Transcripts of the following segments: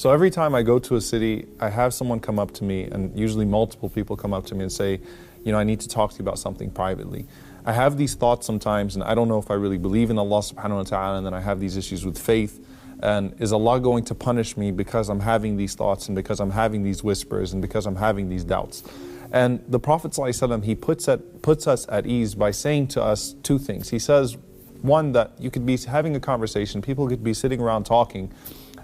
So every time I go to a city, I have someone come up to me, and usually multiple people come up to me and say, I need to talk to you about something privately. I have these thoughts sometimes, and I don't know if I really believe in Allah subhanahu wa ta'ala, and then I have these issues with faith. And is Allah going to punish me because I'm having these thoughts, and because I'm having these whispers, and because I'm having these doubts? And the Prophet ﷺ, he puts us at ease by saying to us two things. He says, one, that you could be having a conversation, people could be sitting around talking,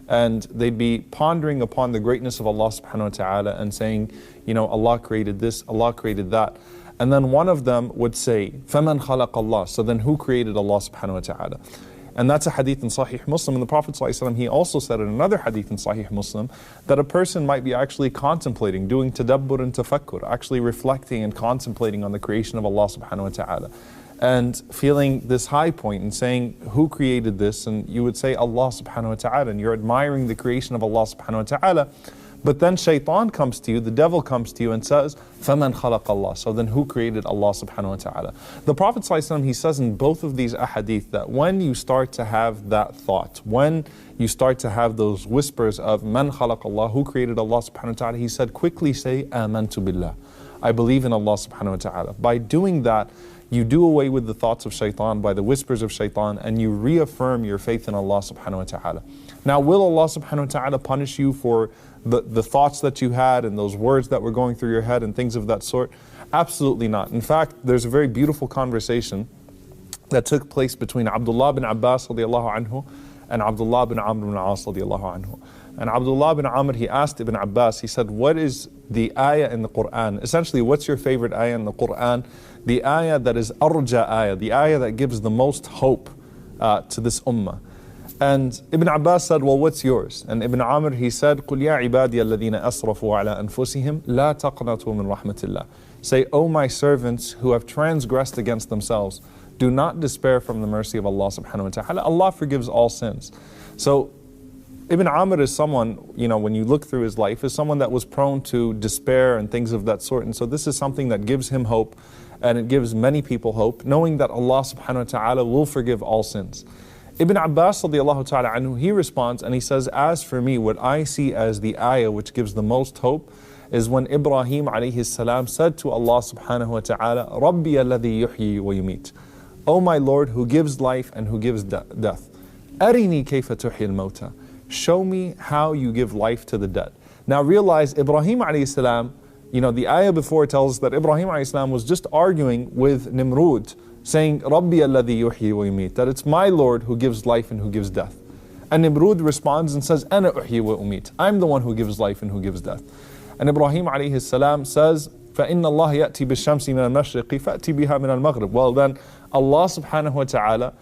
and they'd be pondering upon the greatness of Allah subhanahu wa ta'ala and saying, Allah created this, Allah created that. And then one of them would say, فَمَنْ خَلَقَ اللَّهِ, so then who created Allah subhanahu wa ta'ala? And that's a hadith in Sahih Muslim. And the Prophet ﷺ, he also said in another hadith in Sahih Muslim that a person might be actually contemplating, doing tadabbur and tafakkur, actually reflecting and contemplating on the creation of Allah subhanahu wa ta'ala, and feeling this high point and saying, who created this? And you would say, Allah subhanahu wa ta'ala, and you're admiring the creation of Allah subhanahu wa ta'ala. But then shaitan comes to you, the devil comes to you and says, فَمَنْ خَلَقَ اللَّهِ, so then who created Allah subhanahu wa ta'ala? The Prophet ﷺ, he says in both of these ahadith that when you start to have that thought, when you start to have those whispers of مَنْ خَلَقَ اللَّهِ, who created Allah subhanahu wa ta'ala, he said, quickly say, آمَنْتُ بِاللَّهِ, I believe in Allah subhanahu wa ta'ala. By doing that, you do away with the thoughts of shaitan, by the whispers of shaitan, and you reaffirm your faith in Allah subhanahu wa ta'ala. Now, will Allah subhanahu wa ta'ala punish you for the thoughts that you had and those words that were going through your head and things of that sort? Absolutely not. In fact, there's a very beautiful conversation that took place between Abdullah bin Abbas radiallahu anhu and Abdullah bin Amr bin al-As radiallahu anhu. And Abdullah bin Amr, he asked Ibn Abbas, he said, what is the ayah in the Quran? Essentially, what's your favorite ayah in the Quran? The ayah that is arja ayah, the ayah that gives the most hope to this ummah. And Ibn Abbas said, well, what's yours? And Ibn Amr, he said, قُلْ يَا عِبَادِيَ الَّذِينَ أَسْرَفُوا عَلَىٰ أَنفُسِهِمْ لَا تَقْنَطُوا مِنْ رَحْمَةِ اللَّهِ. Say, O my servants who have transgressed against themselves, do not despair from the mercy of Allah subhanahu wa ta'ala. Allah forgives all sins. So Ibn Amr is someone, when you look through his life, is someone that was prone to despair and things of that sort. And so this is something that gives him hope, and it gives many people hope, knowing that Allah subhanahu wa ta'ala will forgive all sins. Ibn Abbas radiallahu ta'ala anhu, he responds and he says, as for me, what I see as the ayah which gives the most hope is when Ibrahim alayhi salam said to Allah subhanahu wa ta'ala, Rabbi alladhi yuhyi wa yumit, O my Lord who gives life and who gives death. Arini kayfa tuhyi al-mawta, show me how you give life to the dead. Now realize Ibrahim alayhi salam, the ayah before tells us that Ibrahim alayhi salam was just arguing with Nimrud, saying, Rabbi alladhi yuhyi wa yumit, that it's my Lord who gives life and who gives death. And Nimrud responds and says, Ana uhyi wa umit, I'm the one who gives life and who gives death. And Ibrahim alayhi salam says, فَإِنَّ اللَّهَ يَأْتِي بِالشَّمْسِ مِنَ الْمَشْرِقِ فَأْتِي بِهَا مِنَ الْمَغْرِبِ. Well then, Allah subhanahu wa ta'ala,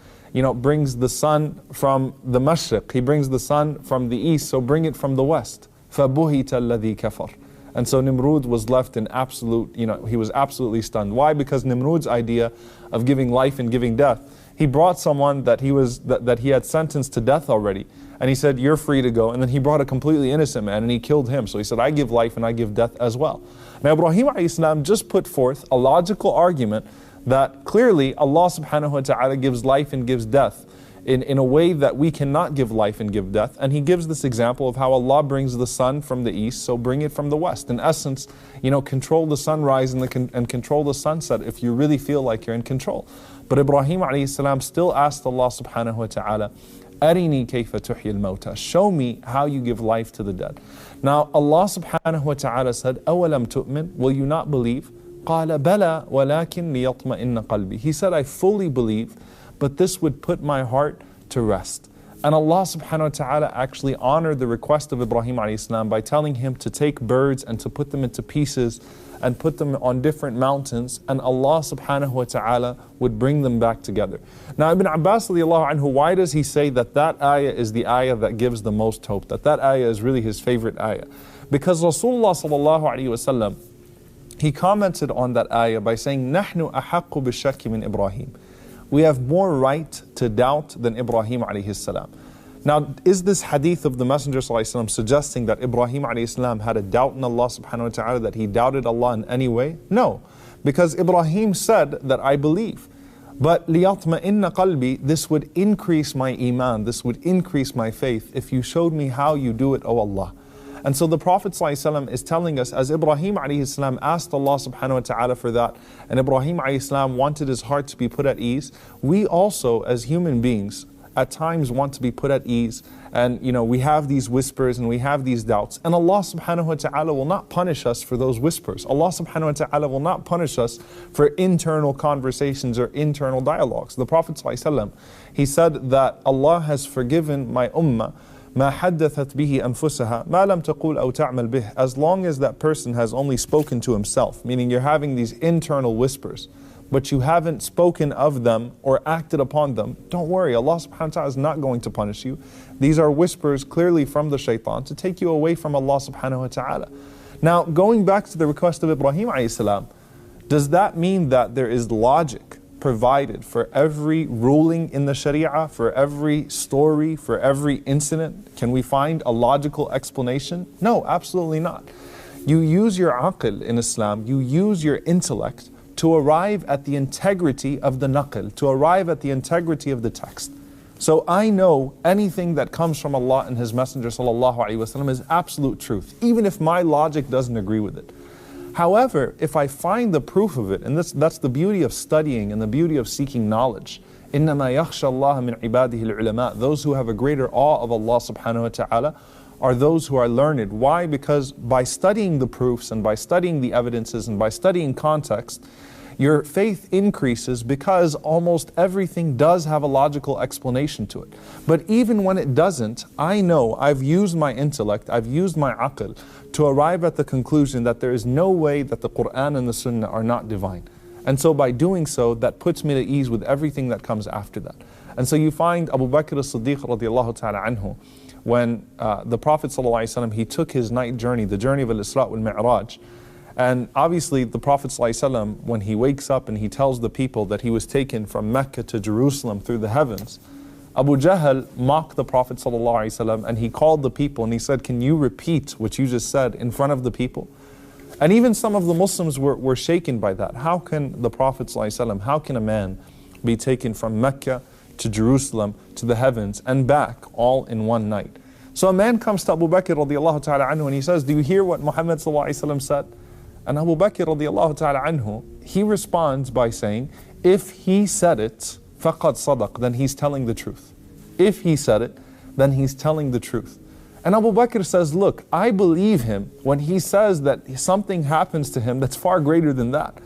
brings the sun from the mashriq, He brings the sun from the east, so bring it from the west. فَبُهِتَ الَّذِي كَفَرَ. And so Nimrud was left in absolute, he was absolutely stunned. Why? Because Nimrud's idea of giving life and giving death, he brought someone that he had sentenced to death already. And he said, you're free to go. And then he brought a completely innocent man and he killed him. So he said, I give life and I give death as well. Now Ibrahim alayhi salam just put forth a logical argument that clearly Allah subhanahu wa ta'ala gives life and gives death in a way that we cannot give life and give death. And he gives this example of how Allah brings the sun from the east, so bring it from the west. In essence, control the sunrise and control the sunset if you really feel like you're in control. But Ibrahim alayhi salam still asked Allah subhanahu wa ta'ala, Arini kayfa tuhyi al-mawta, show me how you give life to the dead. Now Allah subhanahu wa ta'ala said, أَوَلَمْ تُؤْمِنْ, will you not believe? قَالَ بَلَى وَلَكِنْ لِيَطْمَئِنَّ قَلْبِي. He said, I fully believe, but this would put my heart to rest. And Allah subhanahu wa ta'ala actually honored the request of Ibrahim alayhi salam by telling him to take birds and to put them into pieces and put them on different mountains, and Allah subhanahu wa ta'ala would bring them back together. Now Ibn Abbas radiallahu anhu, why does he say that ayah is the ayah that gives the most hope, that ayah is really his favorite ayah? Because Rasulullah sallallahu alayhi wa sallam, he commented on that ayah by saying, نَحْنُ أَحَقُّ بِالشَّكِّ مِنْ إِبْرَاهِيمِ. We have more right to doubt than Ibrahim alayhi salam. Now, is this hadith of the Messenger ﷺ suggesting that Ibrahim ﷺ had a doubt in Allah subhanahu wa ta'ala, that he doubted Allah in any way? No, because Ibrahim said that I believe. But لِيَطْمَئِنَّ قَلْبِي, this would increase my iman, this would increase my faith if you showed me how you do it, O Allah. And so the Prophet ﷺ is telling us, as Ibrahim ﷺ asked Allah subhanahu wa ta'ala for that, and Ibrahim ﷺ wanted his heart to be put at ease, we also as human beings at times want to be put at ease, and we have these whispers and we have these doubts, and Allah subhanahu wa ta'ala will not punish us for those whispers. Allah subhanahu wa ta'ala will not punish us for internal conversations or internal dialogues. The Prophet ﷺ, he said that Allah has forgiven my ummah ما حدثت به أنفسها ما لم تقول أو تعمل به, as long as that person has only spoken to himself, meaning you're having these internal whispers but you haven't spoken of them or acted upon them. Don't worry, Allah subhanahu wa ta'ala is not going to punish you. These are whispers clearly from the shaitan to take you away from Allah subhanahu wa ta'ala. Now, going back to the request of Ibrahim alayhi salam, does that mean that there is logic provided for every ruling in the Sharia, for every story, for every incident? Can we find a logical explanation? No, absolutely not. You use your aql in Islam, you use your intellect to arrive at the integrity of the naql, to arrive at the integrity of the text. So I know anything that comes from Allah and His Messenger sallallahu alaihi wasallam is absolute truth, even if my logic doesn't agree with it. However, if I find the proof of it, and that's the beauty of studying and the beauty of seeking knowledge, إِنَّمَا يَخْشَى اللَّهَ مِنْ عِبَادِهِ الْعُلَمَاء, those who have a greater awe of Allah subhanahu wa ta'ala are those who are learned. Why? Because by studying the proofs and by studying the evidences and by studying context, your faith increases because almost everything does have a logical explanation to it. But even when it doesn't, I know I've used my intellect, I've used my aql to arrive at the conclusion that there is no way that the Quran and the Sunnah are not divine. And so by doing so, that puts me at ease with everything that comes after that. And so you find Abu Bakr as-Siddiq radiallahu ta'ala anhu, when the Prophet sallallahu alaihi wasallam, he took his night journey, the journey of al-Isra wal-Mi'raj. And obviously the Prophet ﷺ, when he wakes up and he tells the people that he was taken from Mecca to Jerusalem through the heavens, Abu Jahl mocked the Prophet ﷺ and he called the people and he said, can you repeat what you just said in front of the people? And even some of the Muslims were shaken by that. How can the Prophet ﷺ, how can a man be taken from Mecca to Jerusalem to the heavens and back all in one night? So a man comes to Abu Bakr radiallahu ta'ala anhu and he says, do you hear what Muhammad ﷺ said? And Abu Bakr radiallahu ta'ala anhu, he responds by saying, if he said it, فَقَدْ صَدَقْ, then he's telling the truth. If he said it, then he's telling the truth. And Abu Bakr says, look, I believe him when he says that something happens to him that's far greater than that.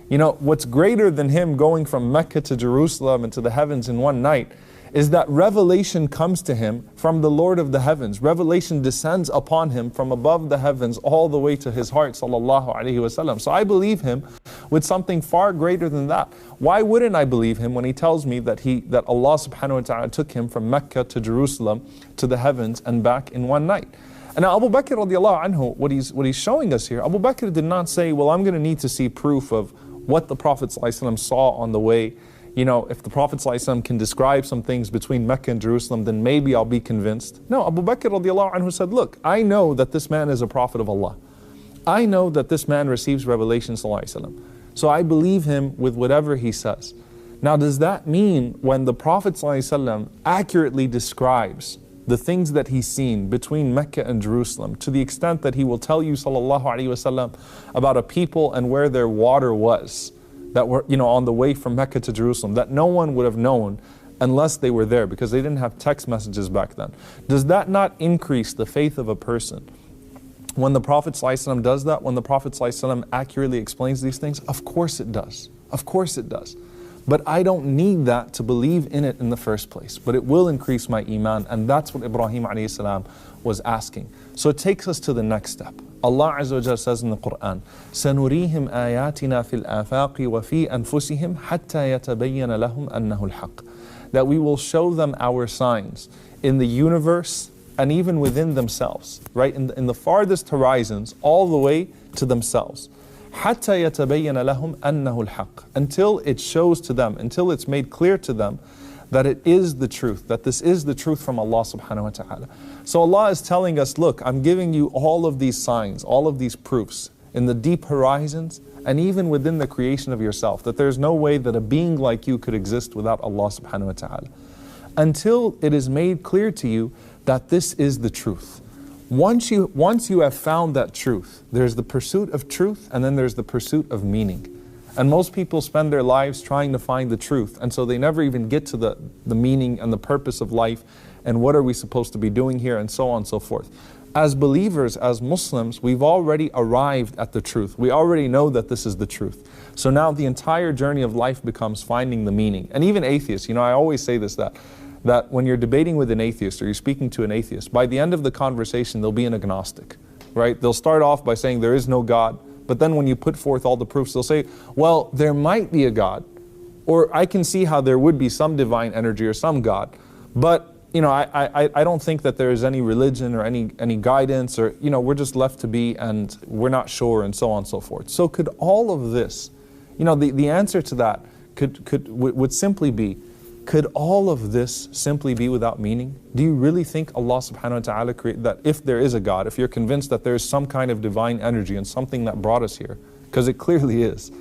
What's greater than him going from Mecca to Jerusalem and to the heavens in one night is that revelation comes to him from the Lord of the heavens. Revelation descends upon him from above the heavens all the way to his heart, sallallahu alaihi wasallam. So I believe him with something far greater than that. Why wouldn't I believe him when he tells me that Allah subhanahu wa ta'ala took him from Mecca to Jerusalem to the heavens and back in one night? And now Abu Bakr radiallahu anhu, what he's showing us here, Abu Bakr did not say, well, I'm going to need to see proof of what the Prophet ﷺ saw on the way. If the Prophet ﷺ can describe some things between Mecca and Jerusalem, then maybe I'll be convinced. No, Abu Bakr radiallahu anhu said, look, I know that this man is a prophet of Allah. I know that this man receives revelation sallallahu alaihi wasallam. So I believe him with whatever he says. Now does that mean when the Prophet ﷺ accurately describes the things that he's seen between Mecca and Jerusalem, to the extent that he will tell you sallallahu alaihi wasallam about a people and where their water was, that were on the way from Mecca to Jerusalem, that no one would have known unless they were there, because they didn't have text messages back then. Does that not increase the faith of a person when the Prophet ﷺ does that, when the Prophet ﷺ accurately explains these things? Of course it does. Of course it does. But I don't need that to believe in it in the first place. But it will increase my iman, and that's what Ibrahim alayhi salam was asking. So it takes us to the next step. Allah Azza wa Jalla says in the Quran, سَنُرِيهِمْ آيَاتِنَا فِي الْآفَاقِ وَفِي أَنفُسِهِمْ حَتَّى يَتَبَيَّنَ لَهُمْ أَنَّهُ الْحَقِّ. That we will show them our signs in the universe and even within themselves, right? In the farthest horizons, all the way to themselves. حَتَّى يَتَبَيَّنَ لَهُمْ أَنَّهُ الْحَقِّ. Until it shows to them, until it's made clear to them that it is the truth, that this is the truth from Allah subhanahu wa ta'ala. So Allah is telling us, look, I'm giving you all of these signs, all of these proofs. in the deep horizons, and even within the creation of yourself, that there's no way that a being like you could exist without Allah subhanahu wa ta'ala. Until it is made clear to you that this is the truth. Once you have found that truth, there's the pursuit of truth, and then there's the pursuit of meaning. And most people spend their lives trying to find the truth, and so they never even get to the meaning and the purpose of life, and what are we supposed to be doing here, and so on and so forth. As believers, as Muslims, we've already arrived at the truth. We already know that this is the truth. So now the entire journey of life becomes finding the meaning. And even atheists, I always say this, that when you're debating with an atheist or you're speaking to an atheist, by the end of the conversation, they'll be an agnostic, right? They'll start off by saying there is no God, but then when you put forth all the proofs, they'll say, well, there might be a God, or I can see how there would be some divine energy or some God, but I don't think that there is any religion or any guidance, or we're just left to be and we're not sure, and so on and so forth. So could all of this, the answer to that would simply be, could all of this simply be without meaning? Do you really think Allah subhanahu wa ta'ala created that? If there is a God, if you're convinced that there is some kind of divine energy and something that brought us here, because it clearly is,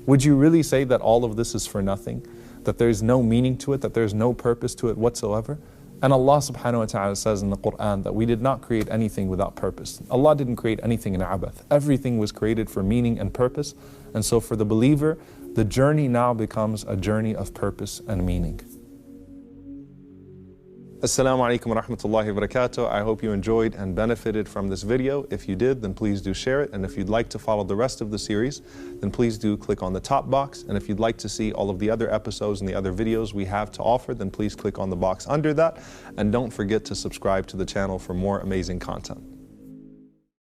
would you really say that all of this is for nothing? That there's no meaning to it, that there's no purpose to it whatsoever? And Allah subhanahu wa ta'ala says in the Quran that we did not create anything without purpose. Allah didn't create anything in abath. Everything was created for meaning and purpose. And so for the believer, the journey now becomes a journey of purpose and meaning. Assalamu alaikum wa rahmatullahi wa barakatuh. I hope you enjoyed and benefited from this video. If you did, then please do share it. And if you'd like to follow the rest of the series, then please do click on the top box. And if you'd like to see all of the other episodes and the other videos we have to offer, then please click on the box under that. And don't forget to subscribe to the channel for more amazing content.